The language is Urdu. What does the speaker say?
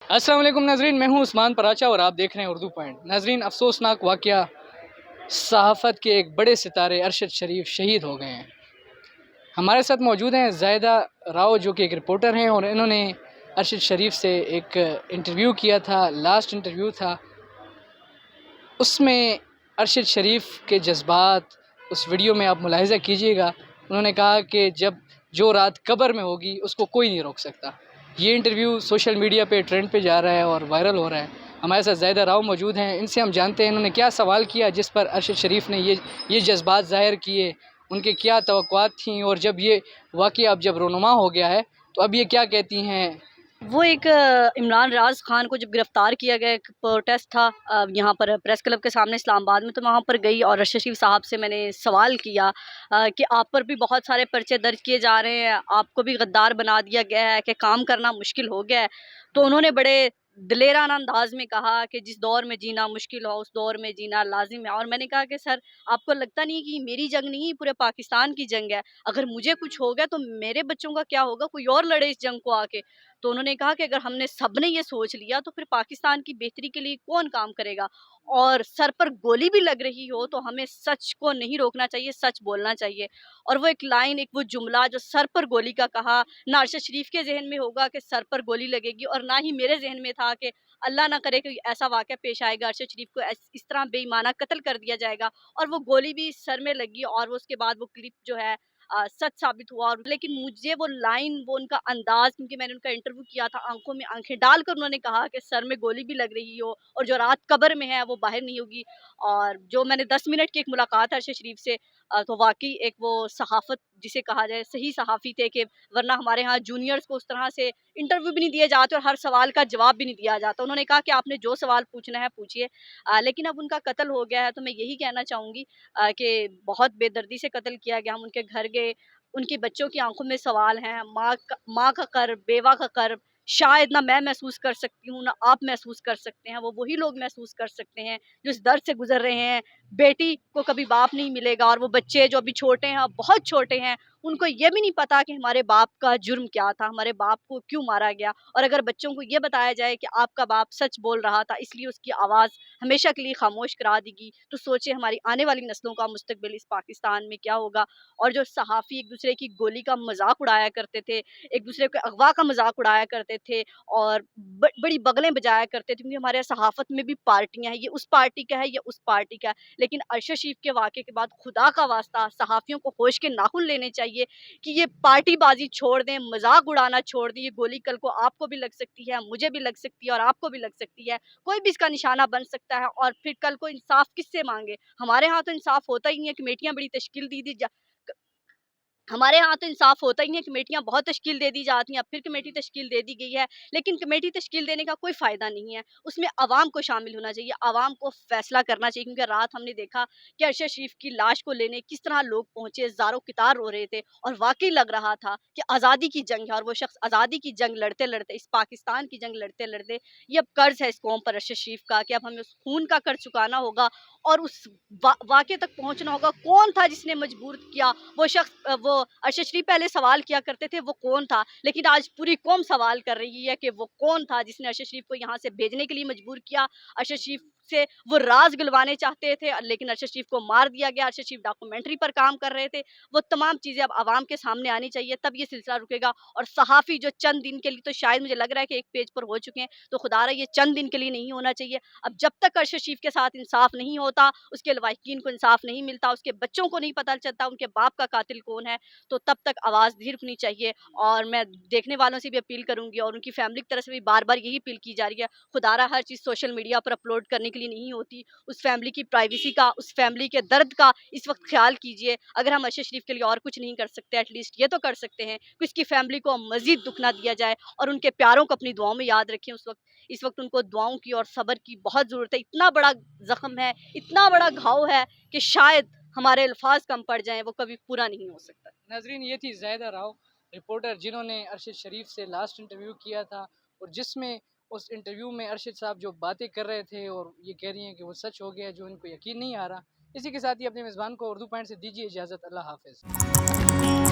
السلام علیکم ناظرین، میں ہوں عثمان پراچا اور آپ دیکھ رہے ہیں اردو پوائنٹ۔ ناظرین، افسوسناک واقعہ، صحافت کے ایک بڑے ستارے ارشد شریف شہید ہو گئے ہیں۔ ہمارے ساتھ موجود ہیں زاہدہ راؤ جو کہ ایک رپورٹر ہیں، اور انہوں نے ارشد شریف سے ایک انٹرویو کیا تھا، لاسٹ انٹرویو تھا۔ اس میں ارشد شریف کے جذبات اس ویڈیو میں آپ ملاحظہ کیجئے گا۔ انہوں نے کہا کہ جو رات قبر میں ہوگی اس کو کوئی نہیں روک سکتا۔ یہ انٹرویو سوشل میڈیا پہ ٹرینڈ پہ جا رہا ہے اور وائرل ہو رہا ہے۔ ہمارے ساتھ زاہدہ راؤ موجود ہیں، ان سے ہم جانتے ہیں انہوں نے کیا سوال کیا جس پر ارشد شریف نے یہ جذبات ظاہر کیے، ان کے کیا توقعات تھیں، اور جب یہ واقعہ اب جب رونما ہو گیا ہے تو اب یہ کیا کہتی ہیں۔ وہ ایک عمران راز خان کو جب گرفتار کیا گیا، ایک پروٹیسٹ تھا یہاں پر پریس کلب کے سامنے اسلام آباد میں، تو وہاں پر گئی اور ارشد شریف صاحب سے میں نے سوال کیا کہ آپ پر بھی بہت سارے پرچے درج کیے جا رہے ہیں، آپ کو بھی غدار بنا دیا گیا ہے کہ کام کرنا مشکل ہو گیا ہے۔ تو انہوں نے بڑے دلیرانہ انداز میں کہا کہ جس دور میں جینا مشکل ہو اس دور میں جینا لازم ہے۔ اور میں نے کہا کہ سر، آپ کو لگتا نہیں کہ یہ میری جنگ نہیں، پورے پاکستان کی جنگ ہے؟ اگر مجھے کچھ ہو گیا تو میرے بچوں کا کیا ہوگا؟ کوئی اور لڑے اس جنگ کو آ کے۔ تو انہوں نے کہا کہ اگر ہم نے سب نے یہ سوچ لیا تو پھر پاکستان کی بہتری کے لیے کون کام کرے گا؟ اور سر پر گولی بھی لگ رہی ہو تو ہمیں سچ کو نہیں روکنا چاہیے، سچ بولنا چاہیے۔ اور وہ ایک لائن، ایک وہ جملہ جو سر پر گولی کا کہا، نہ ارشد شریف کے ذہن میں ہوگا کہ سر پر گولی لگے گی، اور نہ ہی میرے ذہن میں تھا کہ اللہ نہ کرے کہ ایسا واقعہ پیش آئے گا، ارشد شریف کو اس طرح بے ایمانہ قتل کر دیا جائے گا۔ اور وہ گولی بھی سر میں لگی، اور اس کے بعد وہ کلپ جو ہے سچ ثابت ہوا۔ لیکن مجھے وہ لائن، وہ ان کا انداز، کیونکہ میں نے ان کا انٹرویو کیا تھا، آنکھوں میں آنکھیں ڈال کر انہوں نے کہا کہ سر میں گولی بھی لگ رہی ہو اور جو رات قبر میں ہے وہ باہر نہیں ہوگی۔ اور جو میں نے 10 منٹ کی ایک ملاقات ہے ارشد شریف سے، تو واقعی ایک وہ صحافت جسے کہا جائے صحیح صحافی تھے، کہ ورنہ ہمارے ہاں جونیئرز کو اس طرح سے انٹرویو بھی نہیں دیے جاتے اور ہر سوال کا جواب بھی نہیں دیا جاتا۔ انہوں نے کہا کہ آپ نے جو سوال پوچھنا ہے پوچھیے، لیکن اب ان کا قتل ہو گیا ہے تو میں یہی کہنا چاہوں گی کہ بہت بے دردی سے قتل کیا گیا۔ ہم ان کے گھر گئے، ان کی بچوں کی آنکھوں میں سوال ہیں، ماں کا کرب، بیوہ کا کرب شاید نہ میں محسوس کر سکتی ہوں، نہ آپ محسوس کر سکتے ہیں، وہ وہی لوگ محسوس کر سکتے ہیں جو اس درد سے گزر رہے ہیں۔ بیٹی کو کبھی باپ نہیں ملے گا، اور وہ بچے جو ابھی چھوٹے ہیں، بہت چھوٹے ہیں، ان کو یہ بھی نہیں پتا کہ ہمارے باپ کا جرم کیا تھا، ہمارے باپ کو کیوں مارا گیا۔ اور اگر بچوں کو یہ بتایا جائے کہ آپ کا باپ سچ بول رہا تھا اس لیے اس کی آواز ہمیشہ کے لیے خاموش کرا دی گئی، تو سوچے ہماری آنے والی نسلوں کا مستقبل اس پاکستان میں کیا ہوگا۔ اور جو صحافی ایک دوسرے کی گولی کا مذاق اڑایا کرتے تھے، ایک دوسرے کے اغوا کا مذاق اڑایا کرتے تھے، اور بڑی بغلیں بجایا کرتے تھے، کیونکہ ہمارے صحافت میں بھی پارٹیاں ہیں، یہ اس پارٹی کا ہے، یہ اس پارٹی کا ہے۔ لیکن ارشد شریف کے واقعے کے بعد خدا کا واسطہ صحافیوں کو ہوش کے ناخن لینے چاہیے کہ یہ پارٹی بازی چھوڑ دیں، مذاق اڑانا چھوڑ دیں۔ یہ گولی کل کو آپ کو بھی لگ سکتی ہے، مجھے بھی لگ سکتی ہے، اور آپ کو بھی لگ سکتی ہے، کوئی بھی اس کا نشانہ بن سکتا ہے۔ اور پھر کل کو انصاف کس سے مانگے؟ ہمارے ہاں تو انصاف ہوتا ہی نہیں ہے، کمیٹیاں بڑی تشکیل ہمارے ہاں تو انصاف ہوتا ہی نہیں ہے، کمیٹیاں بہت تشکیل دے دی جاتی ہیں، اب پھر کمیٹی تشکیل دے دی گئی ہے، لیکن کمیٹی تشکیل دینے کا کوئی فائدہ نہیں ہے، اس میں عوام کو شامل ہونا چاہیے، عوام کو فیصلہ کرنا چاہیے۔ کیونکہ رات ہم نے دیکھا کہ ارشد شریف کی لاش کو لینے کس طرح لوگ پہنچے، زاروں قطار رو رہے تھے، اور واقعی لگ رہا تھا کہ آزادی کی جنگ ہے، اور وہ شخص آزادی کی جنگ لڑتے لڑتے، اس پاکستان کی جنگ لڑتے لڑتے، یہ اب قرض ہے اس قوم پر ارشد شریف کا، کہ اب ہمیں اس خون کا قرض چکانا ہوگا، اور اس واقعے تک پہنچنا ہوگا۔ کون تھا جس نے مجبور کیا؟ وہ شخص، وہ ارشد شریف پہلے سوال کیا کرتے تھے وہ کون تھا، لیکن آج پوری قوم سوال کر رہی ہے کہ وہ کون تھا جس نے ارشد شریف کو یہاں سے بھیجنے کے لیے مجبور کیا۔ ارشد شریف سے وہ راز گلوانے چاہتے تھے، لیکن ارشد شریف کو مار دیا گیا۔ ارشد شریف ڈاکومنٹری پر کام کر رہے تھے۔ وہ تمام چیزیں اب عوام کے سامنے آنی چاہیے، تب یہ سلسلہ رکے گا۔ اور صحافی جو چند دن کے لیے، تو شاید مجھے لگ رہا ہے کہ ایک پیج پر ہو چکے ہیں، تو خدا رہا یہ چند دن کے لیے نہیں ہونا چاہیے۔ اب جب تک ارشد شریف کے ساتھ انصاف نہیں ہوتا، اس کے لواحقین کو انصاف نہیں ملتا، اس کے بچوں کو نہیں پتہ چلتا ان کے باپ کا قاتل کون ہے، تو تب تک آواز نہیں رکنی چاہیے۔ اور میں دیکھنے والوں سے بھی اپیل کروں گی، اور ان کی فیملی کی طرف سے بھی بار بار یہی اپیل کی جا رہی ہے، خدا را ہر چیز سوشل میڈیا پر اپلوڈ کرنے کے لیے نہیں ہوتی، اس فیملی کی پرائیویسی کا، اس فیملی کے درد کا اس وقت خیال کیجئے۔ اگر ہم ارشد شریف کے لیے اور کچھ نہیں کر سکتے، ایٹ لیسٹ یہ تو کر سکتے ہیں کہ اس کی فیملی کو مزید دکھ نہ دیا جائے، اور ان کے پیاروں کو اپنی دعاؤں میں یاد رکھیں۔ اس وقت ان کو دعاؤں کی اور صبر کی بہت ضرورت ہے۔ اتنا بڑا زخم ہے، اتنا بڑا گھاؤ ہے کہ شاید ہمارے الفاظ کم پڑ جائیں، وہ کبھی پورا نہیں ہو سکتا۔ ناظرین، یہ تھی زاہدہ راؤ، رپورٹر، جنہوں نے ارشد شریف سے لاسٹ انٹرویو کیا تھا، اور جس میں اس انٹرویو میں ارشد صاحب جو باتیں کر رہے تھے اور یہ کہہ رہی ہیں کہ وہ سچ ہو گیا جو ان کو یقین نہیں آ رہا۔ اسی کے ساتھ ہی اپنے میزبان کو اردو پوائنٹ سے دیجیے اجازت۔ اللہ حافظ۔